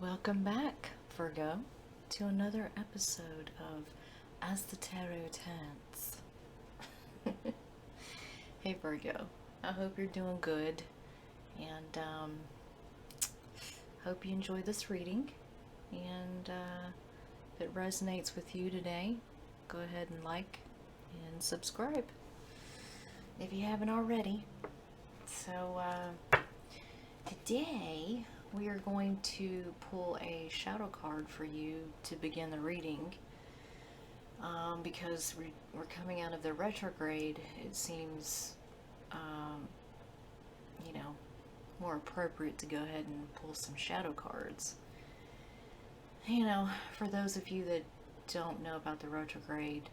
Welcome back, Virgo, to another episode of As the Tarot Turns. Hey, Virgo, I hope you're doing good and hope you enjoy this reading. And if it resonates with you today, go ahead and like and subscribe if you haven't already. So, today we are going to pull a shadow card for you to begin the reading. Because we're coming out of the retrograde, it seems, more appropriate to go ahead and pull some shadow cards. For those of you that don't know about the retrograde,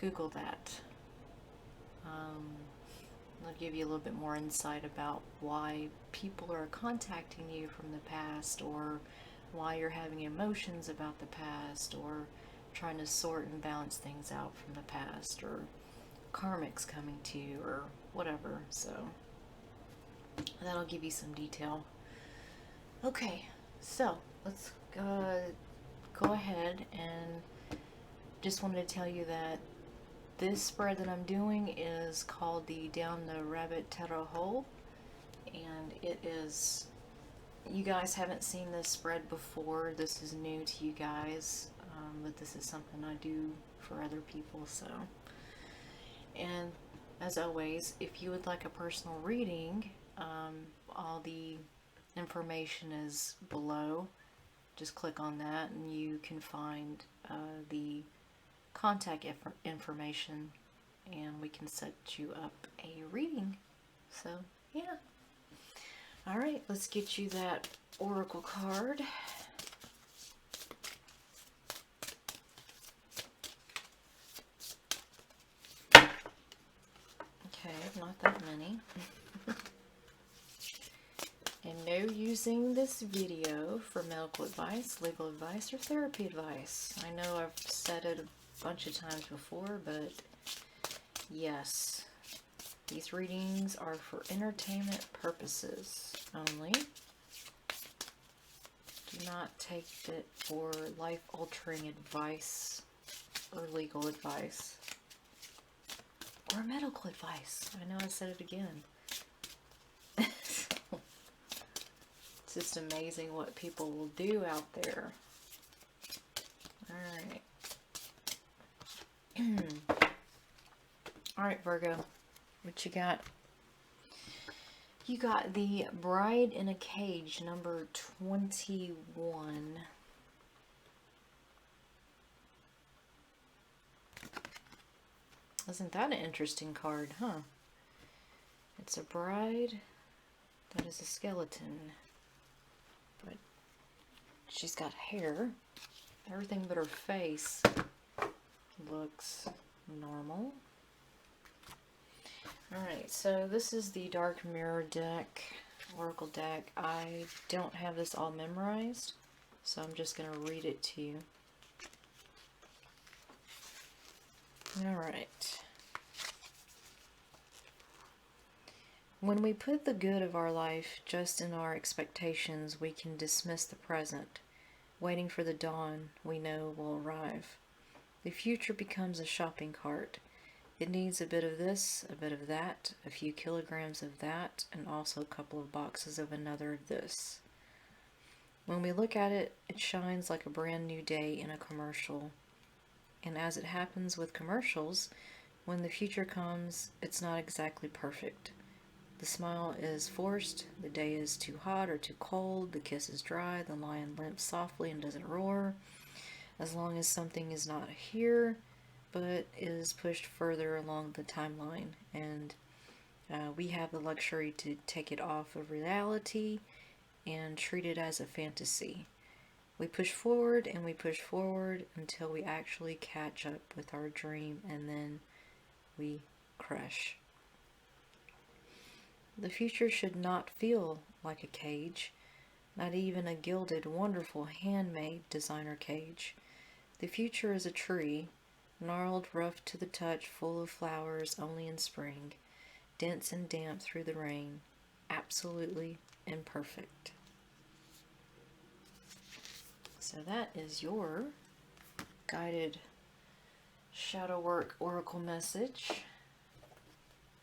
Google that. I'll give you a little bit more insight about why people are contacting you from the past, or why you're having emotions about the past, or trying to sort and balance things out from the past, or karmics coming to you, or whatever. So that'll give you some detail. Okay, so let's go ahead, and just wanted to tell you that this spread that I'm doing is called the Down the Rabbit Tarot Hole, and it is, you guys haven't seen this spread before. This is new to you guys, but this is something I do for other people. So, and as always, if you would like a personal reading, all the information is below. Just click on that and you can find the contact information, and we can set you up a reading. So yeah, all right, let's get you that oracle card. Okay, not that many. And no using this video for medical advice, legal advice, or therapy advice. I know I've said it a bunch of times before, but yes, these readings are for entertainment purposes only. Do not take it for life-altering advice or legal advice or medical advice. I know I said it again. It's just amazing what people will do out there. Alright. Alright, Virgo. What you got? You got the Bride in a Cage, number 21. Isn't that an interesting card, huh? It's a bride that is a skeleton. But she's got hair. Everything but her face looks normal. Alright, so this is the Dark Mirror deck, Oracle deck. I don't have this all memorized, so I'm just going to read it to you. Alright. When we put the good of our life just in our expectations, we can dismiss the present, waiting for the dawn we know will arrive. The future becomes a shopping cart. It needs a bit of this, a bit of that, a few kilograms of that, and also a couple of boxes of another of this. When we look at it, it shines like a brand new day in a commercial. And as it happens with commercials, when the future comes, it's not exactly perfect. The smile is forced, the day is too hot or too cold, the kiss is dry, the lion limps softly and doesn't roar. As long as something is not here, but is pushed further along the timeline, and we have the luxury to take it off of reality and treat it as a fantasy. We push forward and we push forward until we actually catch up with our dream, and then we crash. The future should not feel like a cage, not even a gilded, wonderful, handmade designer cage. The future is a tree, gnarled, rough to the touch, full of flowers only in spring, dense and damp through the rain, absolutely imperfect. So that is your guided shadow work oracle message,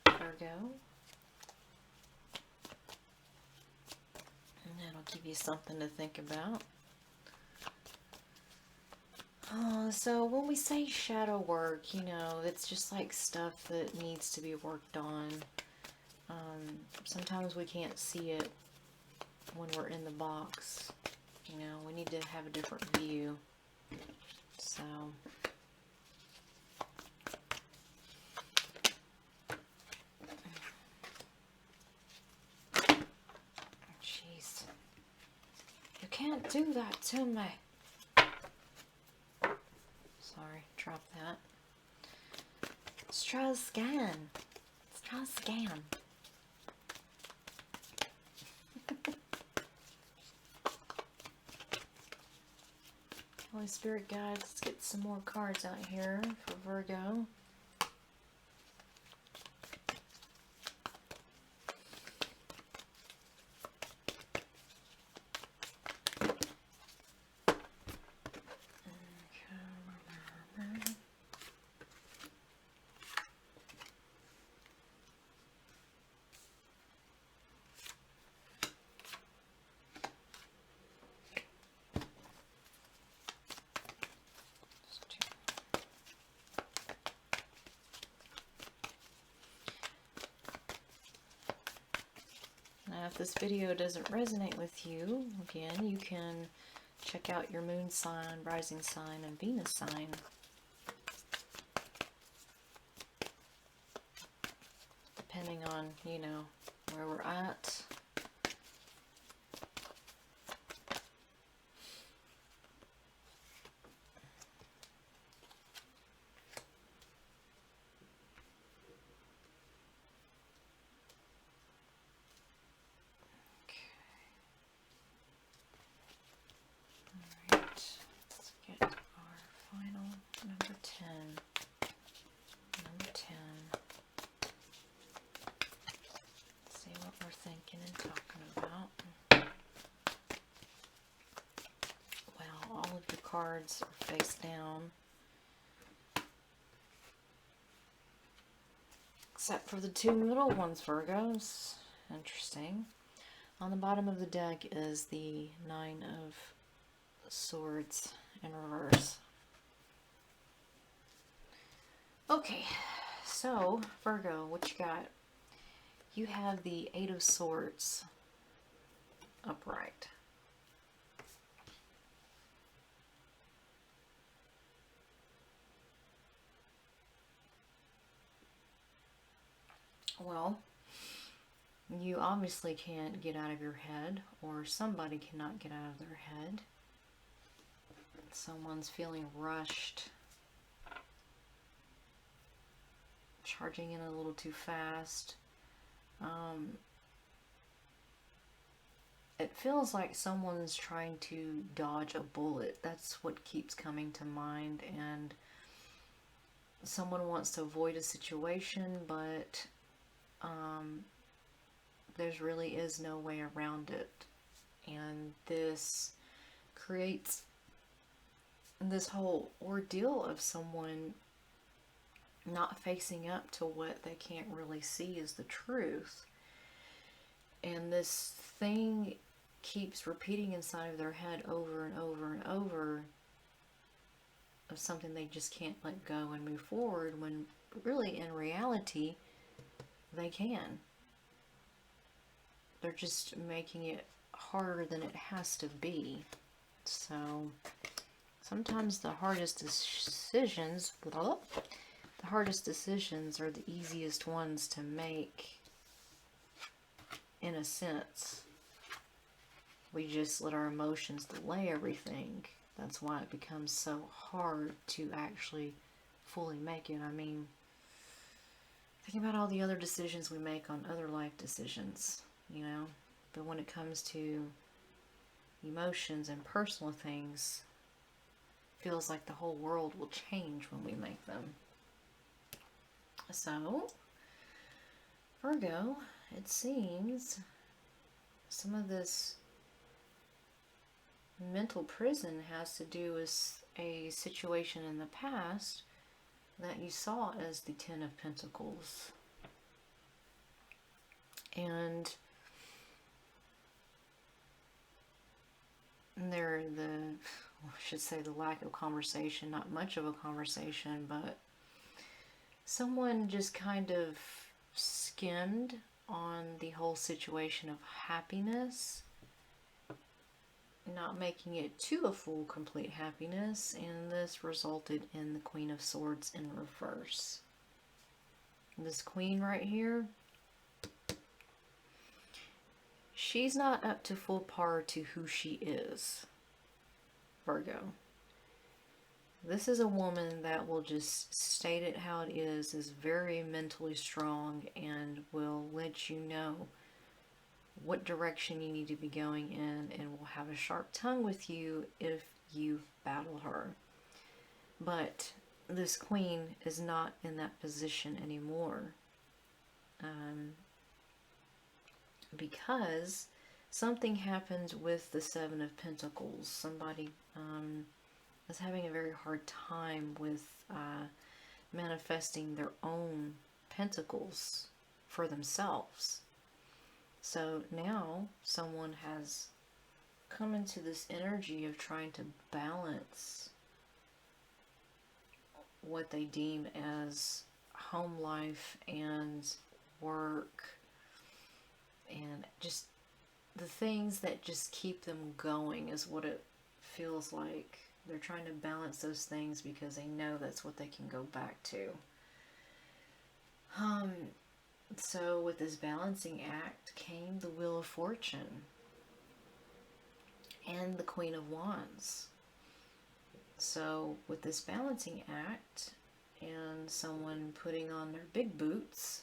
Virgo. And that'll give you something to think about. So when we say shadow work, you know, it's just like stuff that needs to be worked on. Sometimes we can't see it when we're in the box. You know, we need to have a different view. So, jeez, you can't do that to me. Sorry, drop that. Let's try a scan. Let's try a scan. Holy Spirit guides, let's get some more cards out here for Virgo. Now, if this video doesn't resonate with you, again, you can check out your moon sign, rising sign, and Venus sign. Depending on, you know, where we're at. Cards are face down, except for the two middle ones, Virgos. Interesting. On the bottom of the deck is the Nine of Swords in reverse. Okay, so Virgo, what you got? You have the Eight of Swords upright. Well, you obviously can't get out of your head, or somebody cannot get out of their head. Someone's feeling rushed, charging in a little too fast. It feels like someone's trying to dodge a bullet. That's what keeps coming to mind. And someone wants to avoid a situation, but there really is no way around it. And this creates this whole ordeal of someone not facing up to what they can't really see is the truth. And this thing keeps repeating inside of their head over and over and over of something they just can't let go and move forward, when really in reality they can. They're just making it harder than it has to be. So sometimes the hardest decisions are the easiest ones to make, in a sense. We just let our emotions delay everything. That's why it becomes so hard to actually fully make it. I mean, think about all the other decisions we make on other life decisions, you know. But when it comes to emotions and personal things, it feels like the whole world will change when we make them. So, Virgo, it seems some of this mental prison has to do with a situation in the past that you saw as the Ten of Pentacles. And I should say the lack of conversation, not much of a conversation, but someone just kind of skimmed on the whole situation of happiness, not making it to a full, complete happiness, and this resulted in the Queen of Swords in reverse. This queen right here, she's not up to full par to who she is, Virgo. This is a woman that will just state it how it is very mentally strong, and will let you know what direction you need to be going in, and will have a sharp tongue with you if you battle her. But this queen is not in that position anymore. Because something happened with the Seven of Pentacles. Somebody is having a very hard time with manifesting their own pentacles for themselves. So now someone has come into this energy of trying to balance what they deem as home life and work, and just the things that just keep them going is what it feels like. They're trying to balance those things because they know that's what they can go back to. So with this balancing act came the Wheel of Fortune and the Queen of Wands. So with this balancing act and someone putting on their big boots,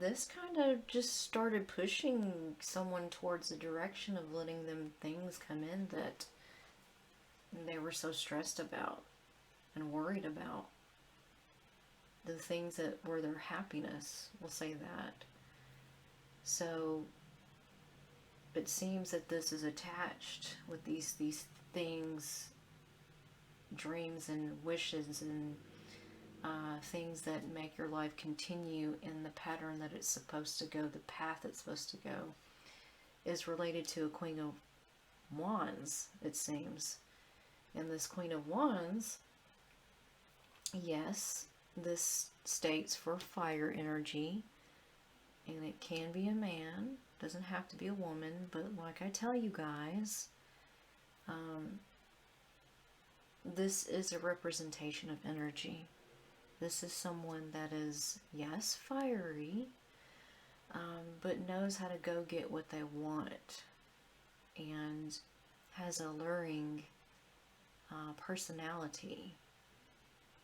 this kind of just started pushing someone towards the direction of letting them things come in that they were so stressed about and worried about. The things that were their happiness, we'll say that. So it seems that this is attached with these things, dreams and wishes and things that make your life continue in the pattern that it's supposed to go, the path it's supposed to go, is related to a Queen of Wands, it seems. And this Queen of Wands, yes, this states for fire energy, and it can be a man, doesn't have to be a woman, but like I tell you guys, this is a representation of energy. This is someone that is, yes, fiery, but knows how to go get what they want, and has a alluring personality,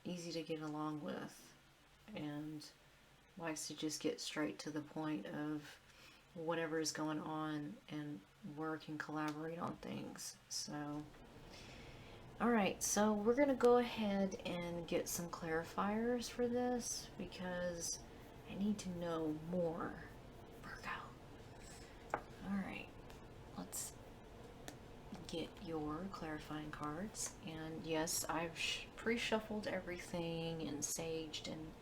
easy to get along with, and likes to just get straight to the point of whatever is going on and work and collaborate on things. So alright, so we're going to go ahead and get some clarifiers for this, because I need to know more, Virgo. Alright, let's get your clarifying cards. And yes, I've pre-shuffled everything and saged and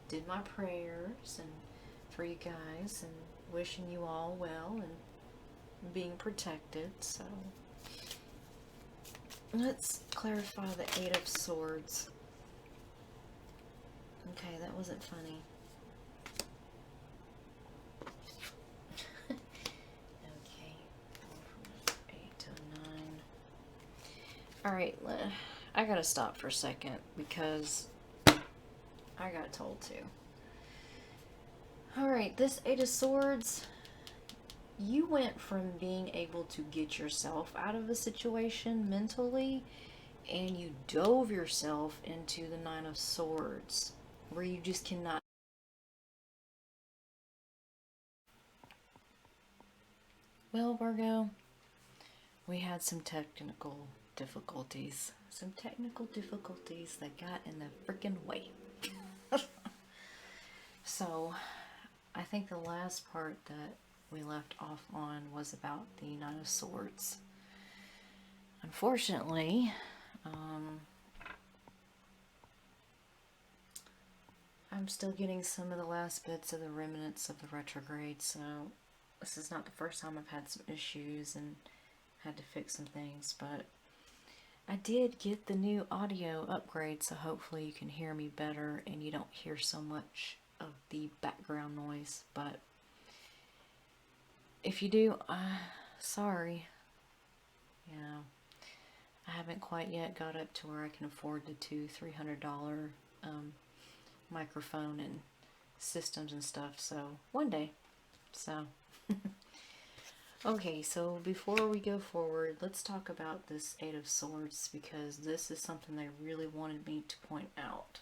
did my prayers and for you guys, and wishing you all well and being protected. So let's clarify the Eight of Swords. Okay, that wasn't funny. Okay, from 8 to 9. Alright, I gotta stop for a second because I got told to. Alright, this Eight of Swords, you went from being able to get yourself out of a situation mentally, and you dove yourself into the Nine of Swords, where you just cannot. Well, Virgo, we had some technical difficulties. Some technical difficulties that got in the freaking way. So, I think the last part that we left off on was about the Nine of Swords. Unfortunately, I'm still getting some of the last bits of the remnants of the retrograde, so this is not the first time I've had some issues and had to fix some things, but I did get the new audio upgrade, so hopefully you can hear me better and you don't hear so much of the background noise. But if you do, sorry. You know, I haven't quite yet got up to where I can afford the $200-300 microphone and systems and stuff, so one day. So okay, so before we go forward, let's talk about this Eight of Swords, because this is something they really wanted me to point out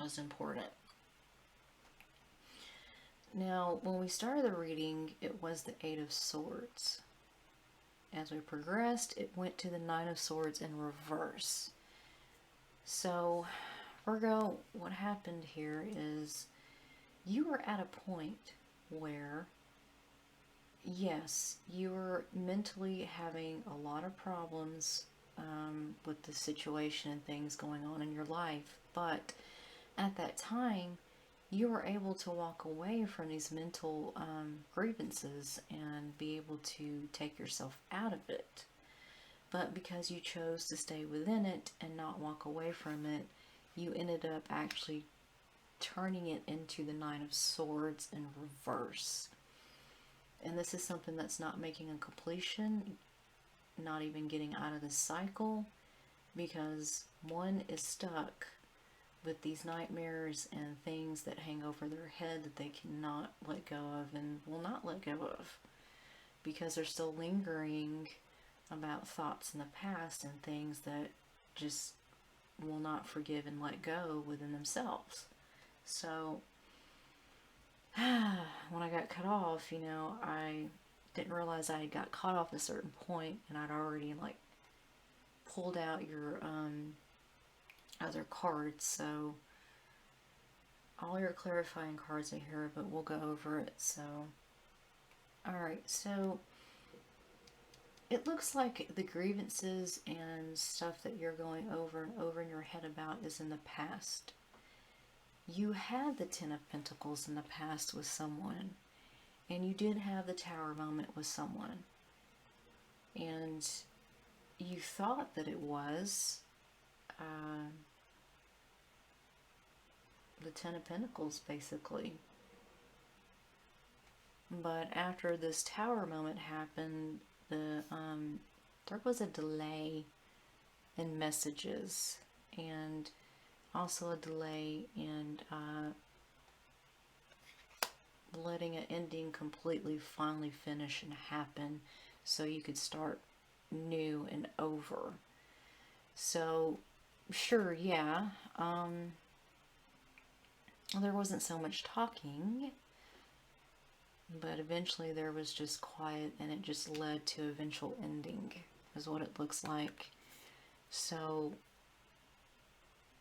as important. Now, when we started the reading, it was the Eight of Swords. As we progressed, it went to the Nine of Swords in reverse. So, Virgo, what happened here is you were at a point where, yes, you were mentally having a lot of problems with the situation and things going on in your life, but at that time, you were able to walk away from these mental grievances and be able to take yourself out of it. But because you chose to stay within it and not walk away from it, you ended up actually turning it into the Nine of Swords in reverse. And this is something that's not making a completion, not even getting out of the cycle, because one is stuck with these nightmares and things that hang over their head that they cannot let go of and will not let go of, because they're still lingering about thoughts in the past and things that just will not forgive and let go within themselves. So when I got cut off, you know, I didn't realize I got caught off at a certain point, and I'd already like pulled out your other cards. So all your clarifying cards are here, but we'll go over it. So alright, so it looks like the grievances and stuff that you're going over and over in your head about is in the past. You had the Ten of Pentacles in the past with someone, and you did have the Tower moment with someone, and you thought that it was the Ten of Pentacles, basically. But after this Tower moment happened, there was a delay in messages, and also a delay in letting an ending completely finally finish and happen so you could start new and over. So sure, yeah, there wasn't so much talking, but eventually there was just quiet, and it just led to eventual ending is what it looks like. So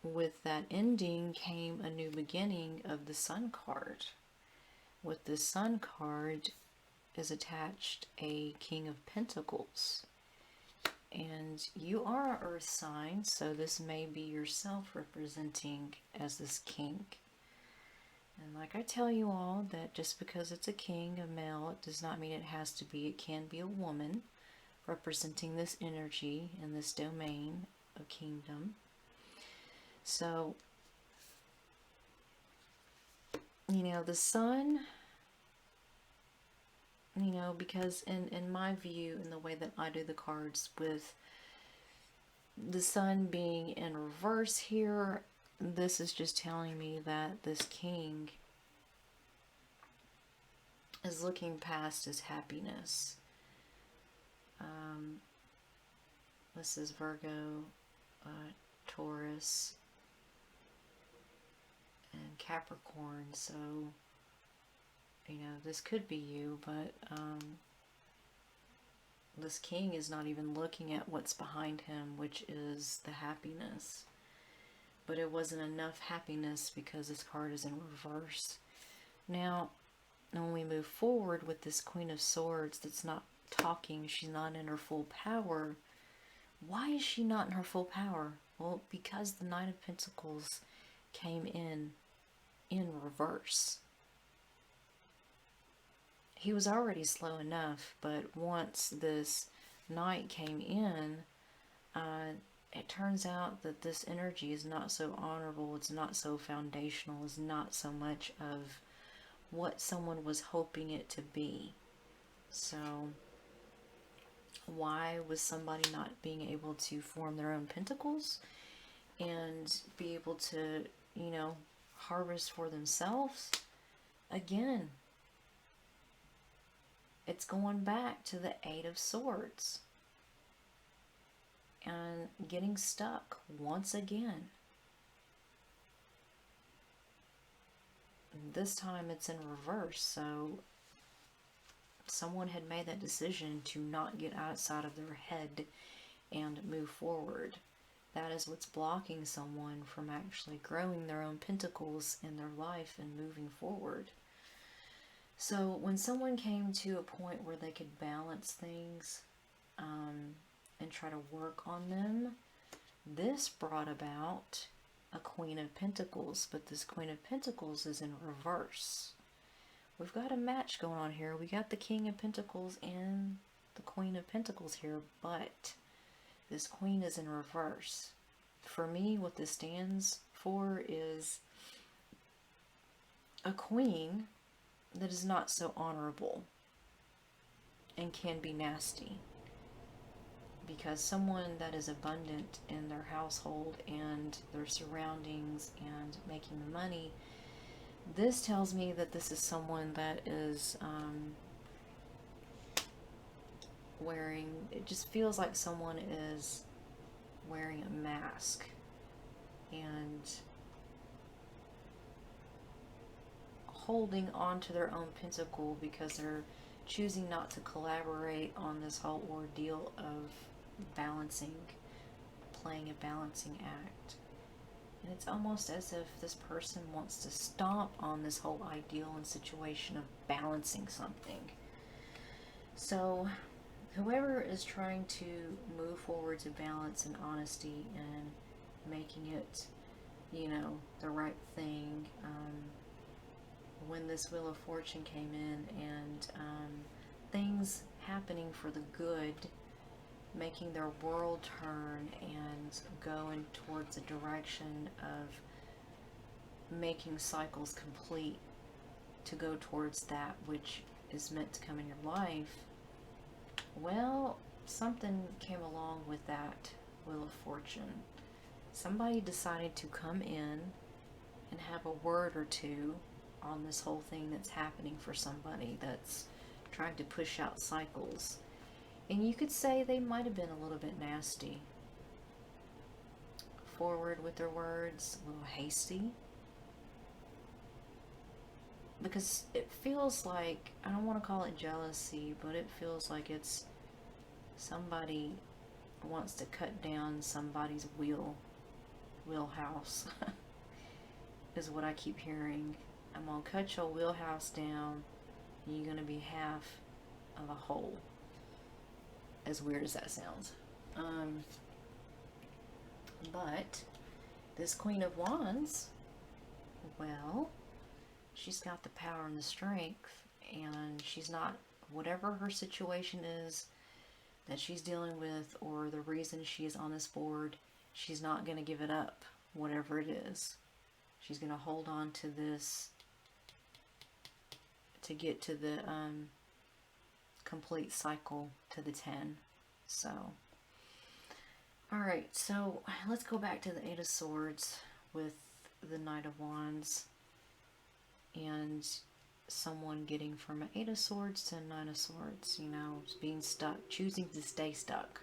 with that ending came a new beginning of the Sun card. With the Sun card is attached a King of Pentacles. And you are an earth sign, so this may be yourself representing as this king. And like I tell you all, that just because it's a king, a male, it does not mean it has to be. It can be a woman representing this energy in this domain of kingdom. So, you know, the Sun, you know, because in my view, in the way that I do the cards, with the Sun being in reverse here, this is just telling me that this king is looking past his happiness. This is Virgo, Taurus, and Capricorn, so, you know, this could be you, but this king is not even looking at what's behind him, which is the happiness. But it wasn't enough happiness because this card is in reverse. Now, And when we move forward with this Queen of Swords that's not talking, she's not in her full power. Why is she not in her full power? Well, because the Knight of Pentacles came in reverse. He was already slow enough, but once this Knight came in, it turns out that this energy is not so honorable, it's not so foundational, it's not so much of what someone was hoping it to be. So why was somebody not being able to form their own pentacles and be able to, you know, harvest for themselves? Again, it's going back to the Eight of Swords and getting stuck once again. This time it's in reverse, so someone had made that decision to not get outside of their head and move forward. That is what's blocking someone from actually growing their own pentacles in their life and moving forward. So when someone came to a point where they could balance things and try to work on them, this brought about a Queen of Pentacles, but this Queen of Pentacles is in reverse. We've got a match going on here. We got the King of Pentacles and the Queen of Pentacles here, but this Queen is in reverse. For me, what this stands for is a queen that is not so honorable and can be nasty. Because someone that is abundant in their household and their surroundings and making the money, this tells me that this is someone that is wearing, it just feels like someone is wearing a mask and holding on to their own pentacle because they're choosing not to collaborate on this whole ordeal of balancing, playing a balancing act. And it's almost as if this person wants to stomp on this whole ideal and situation of balancing something. So whoever is trying to move forward to balance and honesty and making it, you know, the right thing, when this Wheel of Fortune came in and things happening for the good, making their world turn and go in towards a direction of making cycles complete to go towards that which is meant to come in your life, well, something came along with that Wheel of Fortune. Somebody decided to come in and have a word or two on this whole thing that's happening for somebody that's trying to push out cycles. And you could say they might have been a little bit nasty, forward with their words, a little hasty. Because it feels like, I don't want to call it jealousy, but it feels like it's somebody wants to cut down somebody's wheelhouse, is what I keep hearing. I'm going to cut your wheelhouse down, and you're going to be half of a whole. As weird as that sounds. But this Queen of Wands, well, she's got the power and the strength, and she's not, whatever her situation is that she's dealing with or the reason she is on this board, she's not going to give it up, whatever it is. She's going to hold on to this to get to the complete cycle, to the 10. So, alright, so let's go back to the Eight of Swords with the Knight of Wands and someone getting from an Eight of Swords to a Nine of Swords, you know, being stuck, choosing to stay stuck.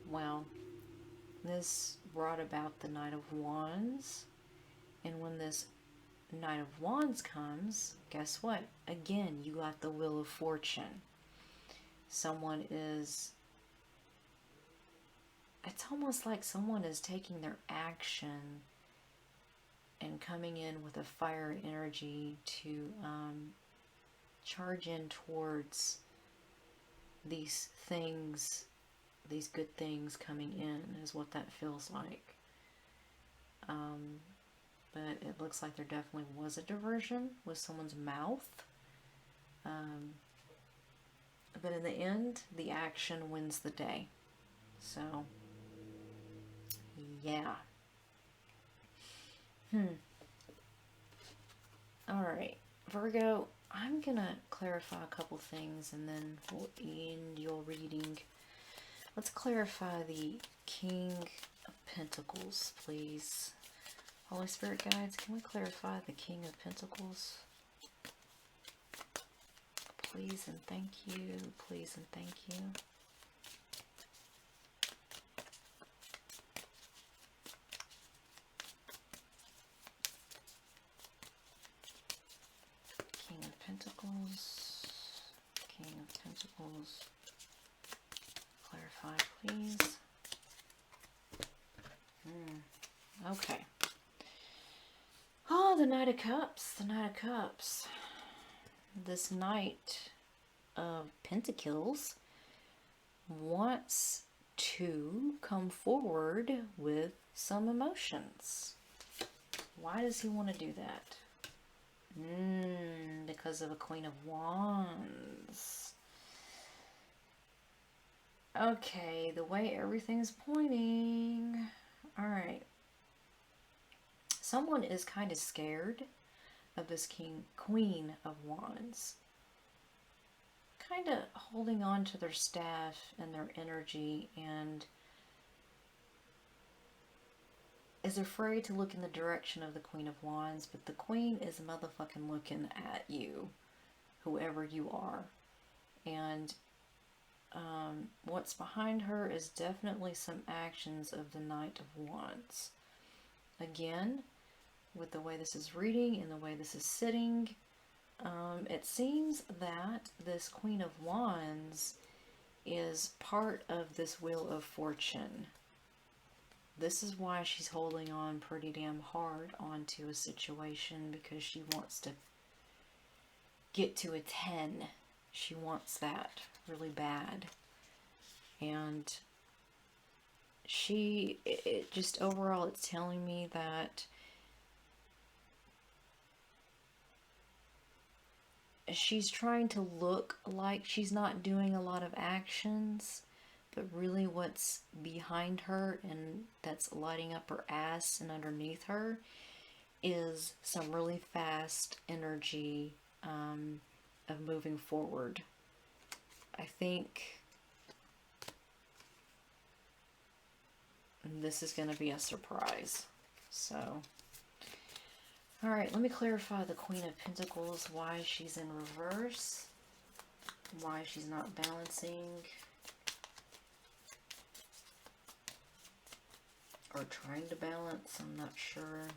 Well, this brought about the Knight of Wands, and when this Knight of Wands comes, guess what? Again, you got the Wheel of Fortune. Someone is, it's almost like someone is taking their action and coming in with a fire energy to charge in towards these things, these good things coming in is what that feels like. But it looks like there definitely was a diversion with someone's mouth. But in the end, the action wins the day. So, yeah. Alright, Virgo, I'm gonna clarify a couple things and then we'll end your reading. Let's clarify the King of Pentacles, please. Holy Spirit guides, can we clarify the King of Pentacles? Please and thank you. Please and thank you. King of Pentacles. King of Pentacles. Clarify, please. Okay. Oh, the Knight of Cups. The Knight of Cups. This Knight of Pentacles wants to come forward with some emotions. Why does he want to do that? Because of a Queen of Wands. Okay, the way everything's pointing. Alright. Someone is kind of scared of this Queen of Wands. Kind of holding on to their staff and their energy and is afraid to look in the direction of the Queen of Wands, but the Queen is motherfucking looking at you, whoever you are. And what's behind her is definitely some actions of the Knight of Wands. Again, with the way this is reading and the way this is sitting, it seems that this Queen of Wands is part of this Wheel of Fortune. This is why she's holding on pretty damn hard onto a situation, because she wants to get to a 10. She wants that really bad. And it just overall, it's telling me that she's trying to look like she's not doing a lot of actions, but really what's behind her and that's lighting up her ass and underneath her is some really fast energy of moving forward. I think this is going to be a surprise. So, alright, let me clarify the Queen of Pentacles, why she's in reverse, why she's not balancing, or trying to balance, I'm not sure.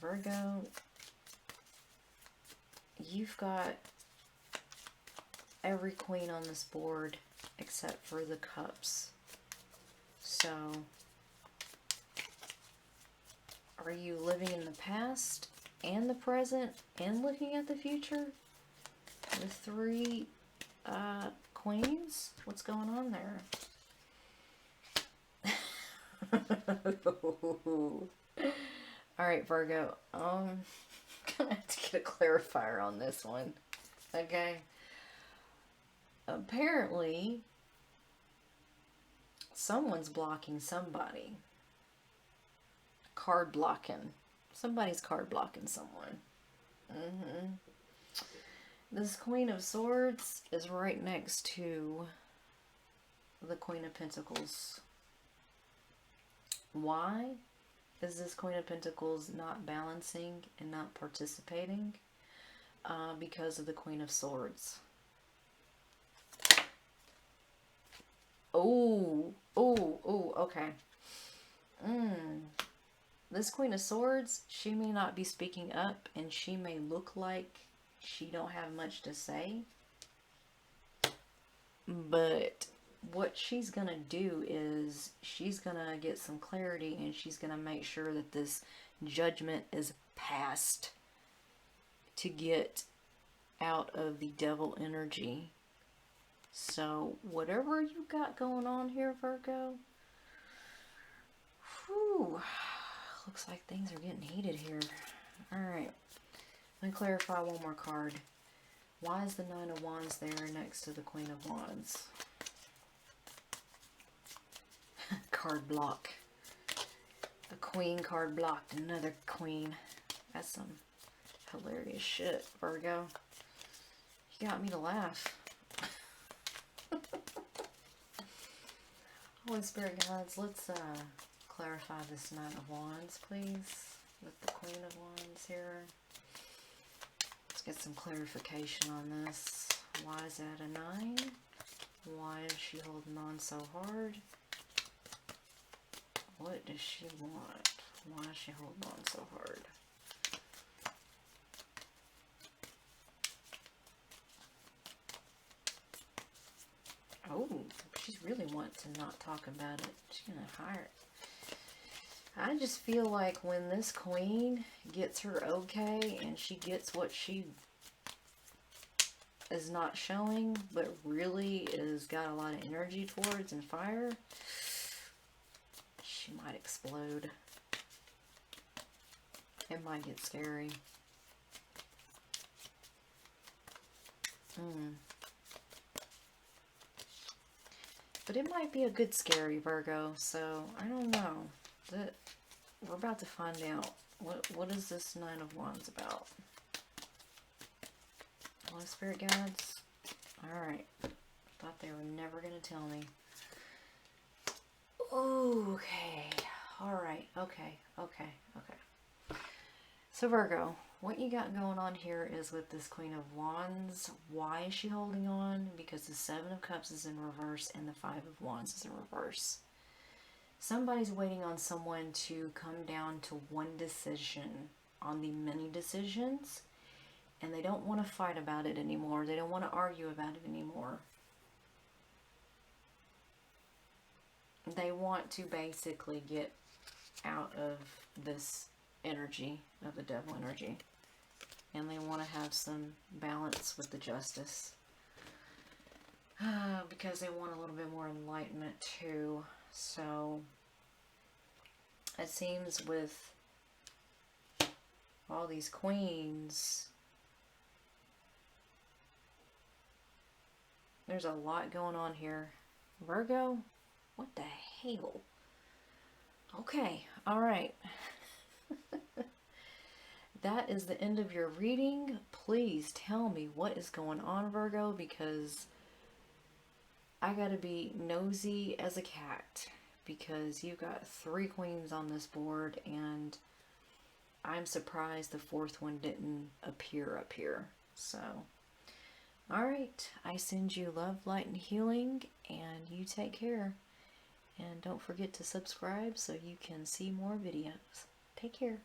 Virgo, you've got every queen on this board except for the cups. So, are you living in the past and the present and looking at the future? The three queens? What's going on there? Alright, Virgo. I'm gonna have to get a clarifier on this one. Okay. Apparently, someone's blocking somebody. Card blocking. Somebody's card blocking someone. This Queen of Swords is right next to the Queen of Pentacles. Why is this Queen of Pentacles not balancing and not participating? Because of the Queen of Swords. Oh, okay. This Queen of Swords, she may not be speaking up and she may look like she don't have much to say. But what she's going to do is she's going to get some clarity and she's going to make sure that this judgment is passed to get out of the devil energy. So whatever you got going on here, Virgo, whew, looks like things are getting heated here. Alright, let me clarify one more card. Why is the Nine of Wands there next to the Queen of Wands? Card block. A queen card blocked, another queen. That's some hilarious shit, Virgo. You got me to laugh. Holy Spirit guides, let's clarify this Nine of Wands, please, with the Queen of Wands here. Let's get some clarification on this. Why is that a 9? Why is she holding on so hard? What does she want? Why is she holding on so hard? Oh, she's really wanting to not talk about it. She's gonna hire it. I just feel like when this queen gets her okay and she gets what she is not showing, but really is got a lot of energy towards and fire, she might explode. It might get scary. But it might be a good scary, Virgo, so I don't know. We're about to find out. What is this Nine of Wands about? Holy Spirit guides? Alright. Thought they were never going to tell me. Okay. Alright. Okay. So Virgo, what you got going on here is with this Queen of Wands. Why is she holding on? Because the Seven of Cups is in reverse and the Five of Wands is in reverse. Somebody's waiting on someone to come down to one decision on the many decisions, and they don't want to fight about it anymore. They don't want to argue about it anymore. They want to basically get out of this energy, of the devil energy, and they want to have some balance with the justice, because they want a little bit more enlightenment too. So it seems with all these queens, there's a lot going on here. Virgo, what the hell? Okay, alright. That is the end of your reading. Please tell me what is going on, Virgo, because I gotta be nosy as a cat, because you've got 3 queens on this board, and I'm surprised the 4th one didn't appear up here. So, alright, I send you love, light, and healing, and you take care. And don't forget to subscribe so you can see more videos. Take care.